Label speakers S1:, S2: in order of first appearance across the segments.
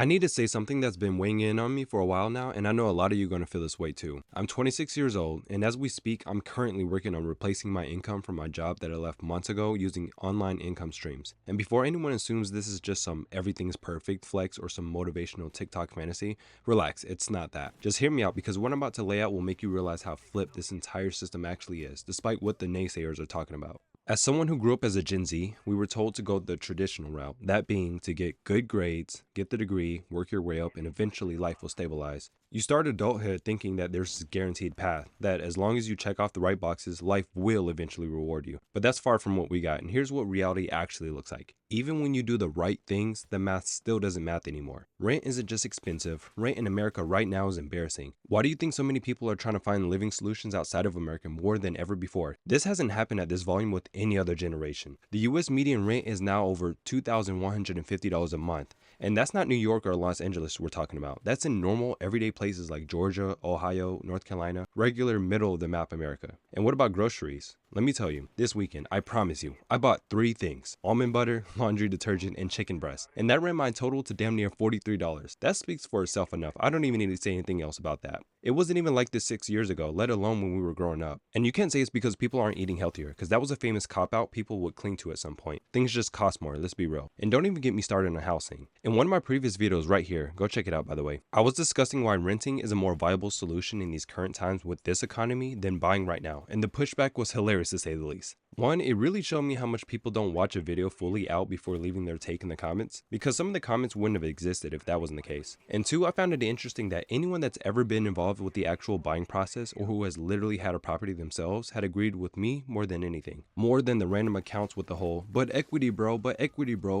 S1: I need to say something that's been weighing in on me for a while now, and I know a lot of you are going to feel this way too. I'm 26 years old, and as we speak, I'm currently working on replacing my income from my job that I left months ago using online income streams. And before anyone assumes this is just some everything's perfect flex or some motivational TikTok fantasy, relax, it's not that. Just hear me out because what I'm about to lay out will make you realize how flipped this entire system actually is, despite what the naysayers are talking about. As someone who grew up as a Gen Z, we were told to go the traditional route, that being to get good grades, get the degree, work your way up, and eventually life will stabilize. You start adulthood thinking that there's a guaranteed path, that as long as you check off the right boxes, life will eventually reward you. But that's far from what we got, and here's what reality actually looks like. Even when you do the right things, the math still doesn't math anymore. Rent isn't just expensive, rent in America right now is embarrassing. Why do you think so many people are trying to find living solutions outside of America more than ever before? This hasn't happened at this volume with any other generation. The US median rent is now over $2,150 a month. And that's not New York or Los Angeles we're talking about. That's in normal, everyday places like Georgia, Ohio, North Carolina, regular middle of the map America. And what about groceries? Let me tell you, this weekend, I promise you, I bought 3 things: almond butter, laundry detergent, and chicken breast. And that ran my total to damn near $43. That speaks for itself enough. I don't even need to say anything else about that. It wasn't even like this 6 years ago, let alone when we were growing up. And you can't say it's because people aren't eating healthier, because that was a famous cop-out people would cling to at some point. Things just cost more, let's be real. And don't even get me started on housing. In one of my previous videos right here, go check it out by the way, I was discussing why renting is a more viable solution in these current times with this economy than buying right now. And the pushback was hilarious to say the least. One, it really showed me how much people don't watch a video fully out before leaving their take in the comments, because some of the comments wouldn't have existed if that wasn't the case. And two, I found it interesting that anyone that's ever been involved with the actual buying process or who has literally had a property themselves had agreed with me more than anything. More than the random accounts with the whole, but equity bro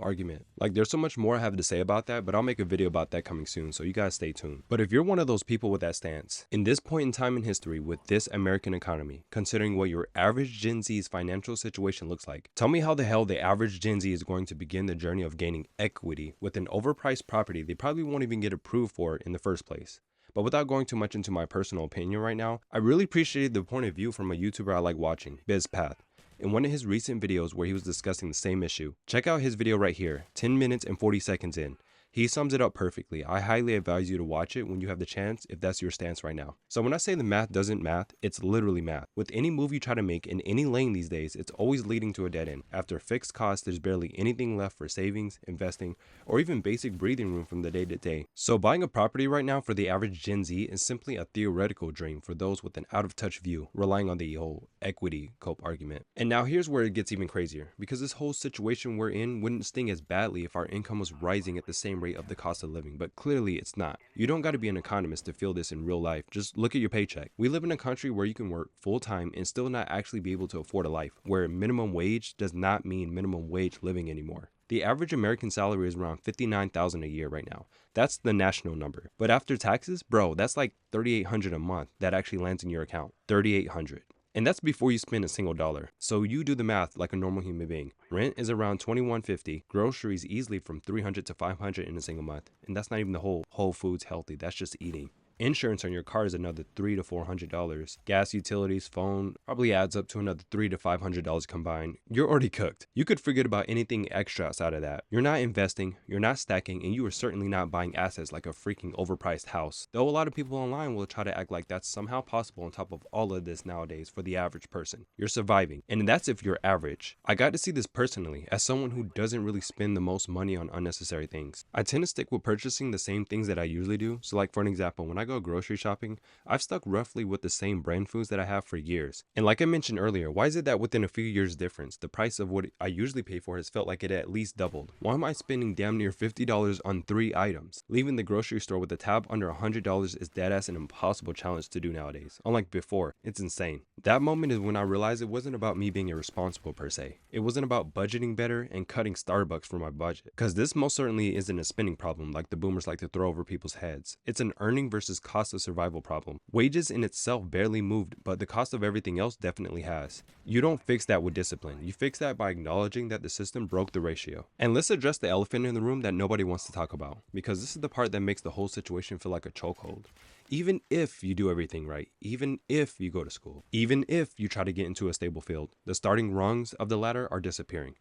S1: argument. Like there's so much more I have to say about that, but I'll make a video about that coming soon, so you guys stay tuned. But if you're one of those people with that stance, in this point in time in history with this American economy, considering what your average Gen Z's financial situation looks like, tell me how the hell the average Gen Z is going to begin the journey of gaining equity with an overpriced property they probably won't even get approved for in the first place. But without going too much into my personal opinion right now, I really appreciated the point of view from a YouTuber I like watching, BizPath. In one of his recent videos where he was discussing the same issue, check out his video right here, 10 minutes and 40 seconds in. He sums it up perfectly. I highly advise you to watch it when you have the chance if that's your stance right now. So when I say the math doesn't math, it's literally math. With any move you try to make in any lane these days, it's always leading to a dead end. After fixed costs, there's barely anything left for savings, investing, or even basic breathing room from the day to day. So buying a property right now for the average Gen Z is simply a theoretical dream for those with an out of touch view, relying on the whole equity cope argument. And now here's where it gets even crazier, because this whole situation we're in wouldn't sting as badly if our income was rising at the same rate of the cost of living, but clearly it's not. You don't got to be an economist to feel this in real life. Just look at your paycheck. We live in a country where you can work full time and still not actually be able to afford a life, where minimum wage does not mean minimum wage living anymore. The average American salary is around $59,000 a year right now. That's the national number. But after taxes, bro, that's like $3,800 a month that actually lands in your account. $3,800. And that's before you spend a single dollar. So you do the math like a normal human being. Rent is around $2,150. Groceries easily from $300 to $500 in a single month. And that's not even the whole foods healthy. That's just eating. Insurance on your car is another $300 to $400. Gas, utilities, phone probably adds up to another $300 to $500 combined. You're already cooked. You could forget about anything extra outside of that. You're not investing, you're not stacking, and you are certainly not buying assets like a freaking overpriced house. Though a lot of people online will try to act like that's somehow possible on top of all of this nowadays for the average person. You're surviving, and that's if you're average. I got to see this personally as someone who doesn't really spend the most money on unnecessary things. I tend to stick with purchasing the same things that I usually do. So like for an example, when I go grocery shopping, I've stuck roughly with the same brand foods that I have for years. And like I mentioned earlier, why is it that within a few years difference, the price of what I usually pay for has felt like it at least doubled? Why am I spending damn near $50 on 3 items? Leaving the grocery store with a tab under $100 is deadass an impossible challenge to do nowadays. Unlike before, it's insane. That moment is when I realized it wasn't about me being irresponsible per se. It wasn't about budgeting better and cutting Starbucks for my budget. Cause this most certainly isn't a spending problem like the boomers like to throw over people's heads. It's an earning versus cost of survival problem. Wages in itself barely moved, but the cost of everything else definitely has. You don't fix that with discipline. You fix that by acknowledging that the system broke the ratio. And let's address the elephant in the room that nobody wants to talk about, because this is the part that makes the whole situation feel like a chokehold. Even if you do everything right, even if you go to school, even if you try to get into a stable field, the starting rungs of the ladder are disappearing.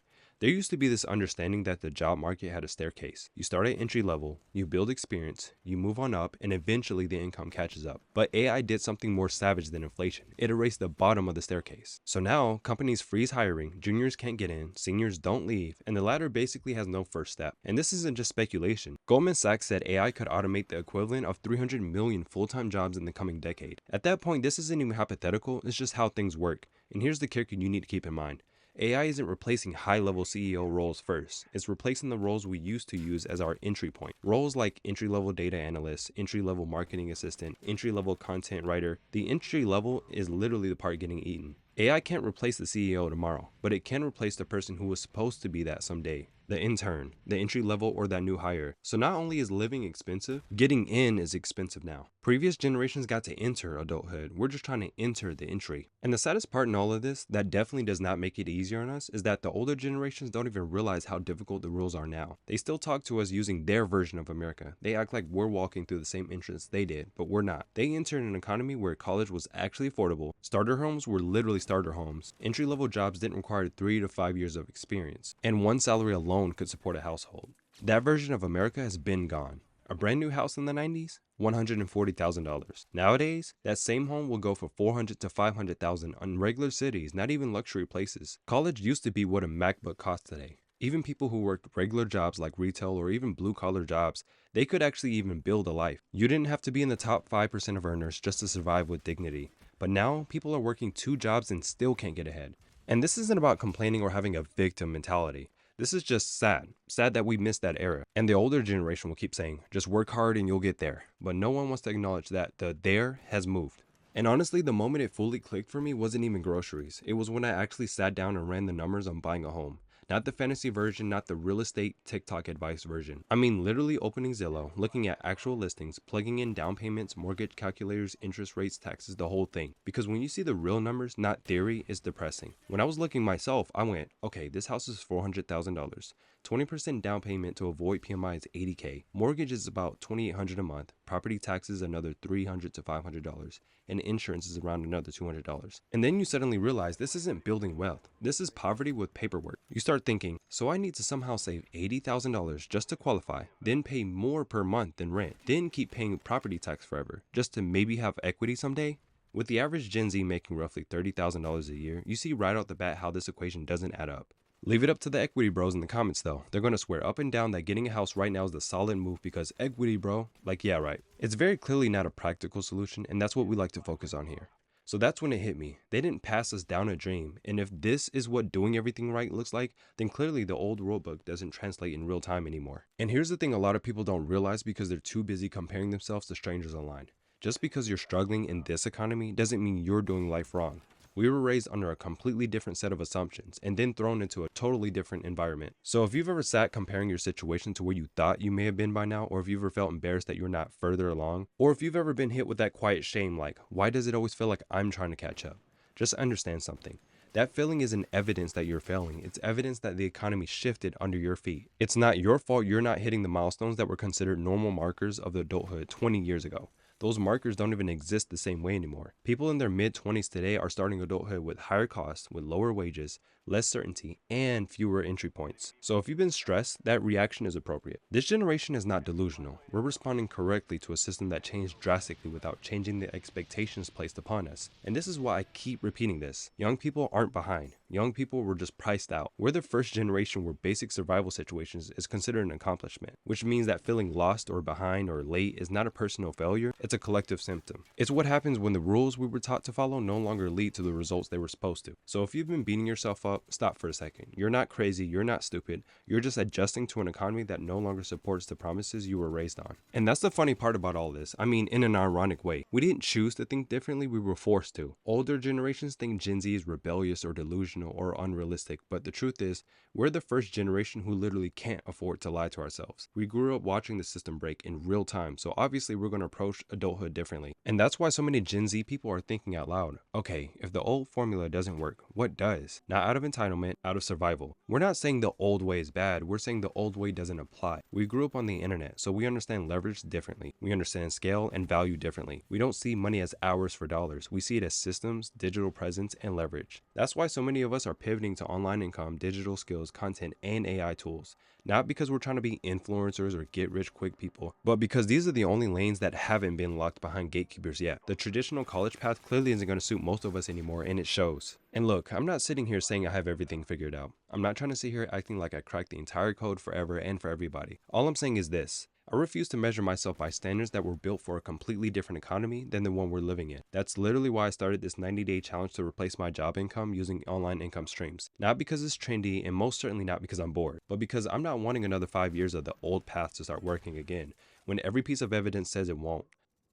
S1: There used to be this understanding that the job market had a staircase. You start at entry level, you build experience, you move on up, and eventually the income catches up. But AI did something more savage than inflation. It erased the bottom of the staircase. So now, companies freeze hiring, juniors can't get in, seniors don't leave, and the ladder basically has no first step. And this isn't just speculation. Goldman Sachs said AI could automate the equivalent of 300 million full-time jobs in the coming decade. At that point, this isn't even hypothetical, it's just how things work. And here's the kicker you need to keep in mind. AI isn't replacing high-level CEO roles first. It's replacing the roles we used to use as our entry point. Roles like entry-level data analyst, entry-level marketing assistant, entry-level content writer. The entry level is literally the part getting eaten. AI can't replace the CEO tomorrow, but it can replace the person who was supposed to be that someday. The intern, the entry level, or that new hire. So not only is living expensive, getting in is expensive now. Previous generations got to enter adulthood. We're just trying to enter the entry. And the saddest part in all of this, that definitely does not make it easier on us, is that the older generations don't even realize how difficult the rules are now. They still talk to us using their version of America. They act like we're walking through the same entrance they did, but we're not. They entered an economy where college was actually affordable. Starter homes were literally starter homes. Entry-level jobs didn't require 3 to 5 years of experience, and one salary alone could support a household. That version of America has been gone. A brand new house in the 90s, $140,000. Nowadays, that same home will go for $400,000 to $500,000 on regular cities, not even luxury places. College used to be what a MacBook costs today. Even people who worked regular jobs like retail or even blue-collar jobs, they could actually even build a life. You didn't have to be in the top 5% of earners just to survive with dignity. But now, people are working 2 jobs and still can't get ahead. And this isn't about complaining or having a victim mentality. This is just sad. Sad that we missed that era. And the older generation will keep saying, just work hard and you'll get there. But no one wants to acknowledge that the there has moved. And honestly, the moment it fully clicked for me wasn't even groceries. It was when I actually sat down and ran the numbers on buying a home. Not the fantasy version, not the real estate TikTok advice version. I mean literally opening Zillow, looking at actual listings, plugging in down payments, mortgage calculators, interest rates, taxes, the whole thing. Because when you see the real numbers, not theory, it's depressing. When I was looking myself, I went, okay, this house is $400,000. 20% down payment to avoid PMI is $80K. Mortgage is about $2,800 a month. Property taxes another $300 to $500. And insurance is around another $200. And then you suddenly realize this isn't building wealth. This is poverty with paperwork. You start thinking, so I need to somehow save $80,000 just to qualify, then pay more per month than rent, then keep paying property tax forever, just to maybe have equity someday? With the average Gen Z making roughly $30,000 a year, you see right out the bat how this equation doesn't add up. Leave it up to the equity bros in the comments though. They're gonna swear up and down that getting a house right now is the solid move because equity, bro. Like, yeah, right. It's very clearly not a practical solution, and that's what we like to focus on here. So that's when it hit me. They didn't pass us down a dream, and if this is what doing everything right looks like, then clearly the old rulebook doesn't translate in real time anymore. And here's the thing a lot of people don't realize because they're too busy comparing themselves to strangers online. Just because you're struggling in this economy doesn't mean you're doing life wrong. We were raised under a completely different set of assumptions and then thrown into a totally different environment. So if you've ever sat comparing your situation to where you thought you may have been by now, or if you've ever felt embarrassed that you're not further along, or if you've ever been hit with that quiet shame like, why does it always feel like I'm trying to catch up? Just understand something. That feeling isn't evidence that you're failing. It's evidence that the economy shifted under your feet. It's not your fault you're not hitting the milestones that were considered normal markers of adulthood 20 years ago. Those markers don't even exist the same way anymore. People in their mid-20s today are starting adulthood with higher costs, with lower wages, less certainty, and fewer entry points. So if you've been stressed, that reaction is appropriate. This generation is not delusional. We're responding correctly to a system that changed drastically without changing the expectations placed upon us. And this is why I keep repeating this. Young people aren't behind. Young people were just priced out. We're the first generation where basic survival situations is considered an accomplishment, which means that feeling lost or behind or late is not a personal failure, it's a collective symptom. It's what happens when the rules we were taught to follow no longer lead to the results they were supposed to. So if you've been beating yourself up, stop for a second. You're not crazy, you're not stupid, you're just adjusting to an economy that no longer supports the promises you were raised on. And that's the funny part about all this. I mean, in an ironic way. We didn't choose to think differently, we were forced to. Older generations think Gen Z is rebellious or delusional or unrealistic, but the truth is, we're the first generation who literally can't afford to lie to ourselves. We grew up watching the system break in real time, so obviously we're going to approach adulthood differently. And that's why so many Gen Z people are thinking out loud. Okay, if the old formula doesn't work, what does? Not out of of entitlement, out of survival. We're not saying the old way is bad, we're saying the old way doesn't apply. We grew up on the internet, so we understand leverage differently. We understand scale and value differently. We don't see money as hours for dollars. We see it as systems, digital presence, and leverage. That's why so many of us are pivoting to online income, digital skills, content, and AI tools. Not because we're trying to be influencers or get rich quick people, but because these are the only lanes that haven't been locked behind gatekeepers yet. The traditional college path clearly isn't going to suit most of us anymore, and it shows. And look, I'm not sitting here saying I have everything figured out. I'm not trying to sit here acting like I cracked the entire code forever and for everybody. All I'm saying is this. I refuse to measure myself by standards that were built for a completely different economy than the one we're living in. That's literally why I started this 90-day challenge to replace my job income using online income streams. Not because it's trendy, and most certainly not because I'm bored, but because I'm not wanting another 5 years of the old path to start working again, when every piece of evidence says it won't.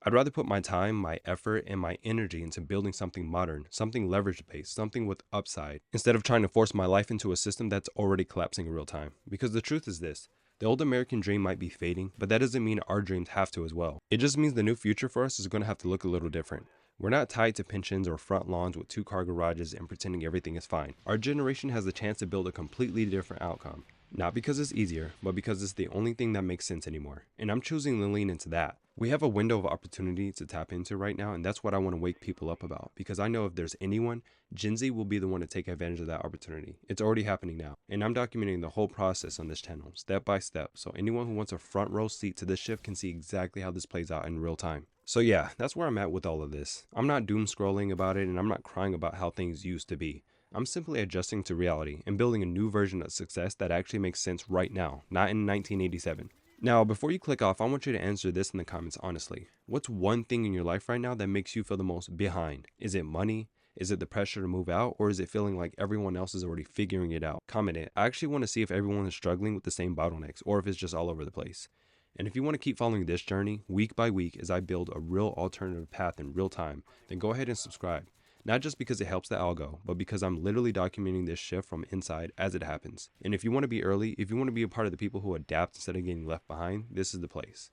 S1: I'd rather put my time, my effort, and my energy into building something modern, something leverage-based, something with upside, instead of trying to force my life into a system that's already collapsing in real time. Because the truth is this. The old American dream might be fading, but that doesn't mean our dreams have to as well. It just means the new future for us is going to have to look a little different. We're not tied to pensions or front lawns with 2-car garages and pretending everything is fine. Our generation has the chance to build a completely different outcome. Not because it's easier, but because it's the only thing that makes sense anymore. And I'm choosing to lean into that. We have a window of opportunity to tap into right now, and that's what I want to wake people up about. Because I know if there's anyone, Gen Z will be the one to take advantage of that opportunity. It's already happening now. And I'm documenting the whole process on this channel, step by step. So anyone who wants a front row seat to this shift can see exactly how this plays out in real time. So yeah, that's where I'm at with all of this. I'm not doom scrolling about it, and I'm not crying about how things used to be. I'm simply adjusting to reality and building a new version of success that actually makes sense right now, not in 1987. Now, before you click off, I want you to answer this in the comments honestly. What's one thing in your life right now that makes you feel the most behind? Is it money? Is it the pressure to move out? Or is it feeling like everyone else is already figuring it out? Comment it. I actually want to see if everyone is struggling with the same bottlenecks or if it's just all over the place. And if you want to keep following this journey week by week as I build a real alternative path in real time, then go ahead and subscribe. Not just because it helps the algo, but because I'm literally documenting this shift from inside as it happens. And if you want to be early, if you want to be a part of the people who adapt instead of getting left behind, this is the place.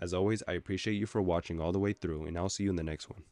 S1: As always, I appreciate you for watching all the way through, and I'll see you in the next one.